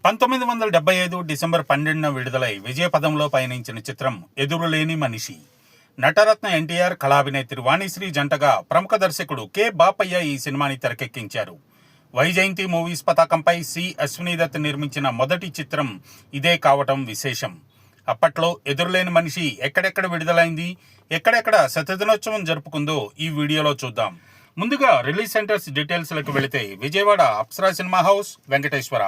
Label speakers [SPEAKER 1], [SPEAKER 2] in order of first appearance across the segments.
[SPEAKER 1] 1975 December 12న విడుదలై విజయపదంలో పయనించిన చిత్రం ఎదురులేని మనిషి. నటరత్న ఎన్టీఆర్, కళాభినేత్రి వాణిశ్రీ జంటగా ప్రముఖ దర్శకుడు కె బాపయ్య ఈ సినిమాని తెరకెక్కించారు. వైజయంతి మూవీస్ పతాకంపై సి అశ్వినీదత్ నిర్మించిన మొదటి చిత్రం ఇదే కావటం విశేషం. అప్పట్లో ఎదురులేని మనిషి ఎక్కడెక్కడ విడుదలైంది, ఎక్కడెక్కడ శతదినోత్సవం జరుపుకుందో ఈ వీడియోలో చూద్దాం. ముందుగా రిలీజ్ సెంటర్స్ డీటెయిల్స్లకు వెళితే Vijayawada Apsara cinema house, Venkateswara.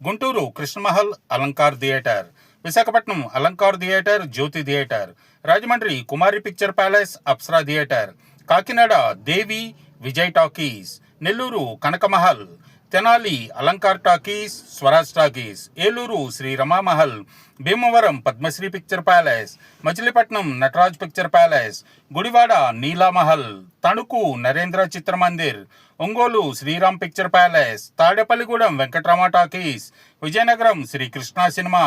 [SPEAKER 1] Guntur Krishnamahal, Alankar theatre. Visakhapatnam Alankar theatre, Jyothi theatre. Rajahmundry Kumari picture palace, Apsara theatre. Kakinada Devi, Vijay talkies. Nellore Kanakamahal. Tenali Alankar talkies, Swaraj talkies. Eluru Sri Ramamahal. Bhimavaram Padmasri picture palace. Machilipatnam Nataraj picture palace. Gudivada Neelamahal. Tanuku Narendra Chitramandir. Ongole Sriram picture palace. Tadepalligudem Venkatarama talkies. Vizianagaram Sri Krishna cinema.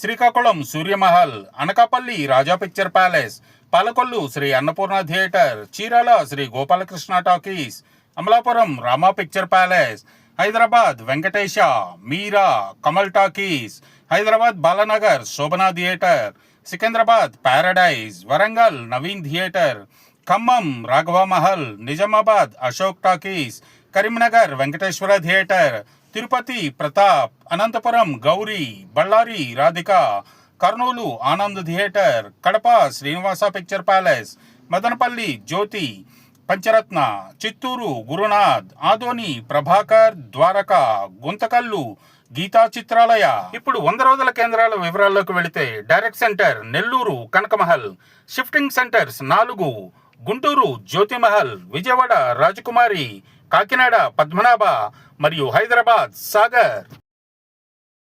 [SPEAKER 1] Srikakulam Suryamahal. Anakapalli Raja picture palace. Palakollu Shri Annapurna theatre. Chirala Sri Gopalakrishna talkies. Amalapuram Rama picture palace. Hyderabad Venkatesa, Meera, Kamal talkies. Hyderabad Balanagar Shobhana theatre. Secunderabad Paradise. Warangal Naveen theatre. Khammam Raghava Mahal. Nizamabad Ashok talkies. Karimnagar Venkateswara theatre. Tirupati Pratap. Anantapuram Gowri. Bellary Radhika. Kurnool Anand theatre. Kadapa Srinivasa picture palace. Madanapalle Jyothi, Pancharatna. Chittoor Gurunath, Adoni Prabhakar, Dwaraka, Guntakal Geetha Chitralaya. ఇప్పుడు 100 రోజుల కేంద్రాల వివరాల్లోకి వెళితే direct centre Nellore Kanakamahal. Shifting centres 4. Guntur జ్యోతిమహల్, Vijayawada రాజకుమారి, కాకినాడ పద్మనాభ మరియు హైదరాబాద్ సాగర్.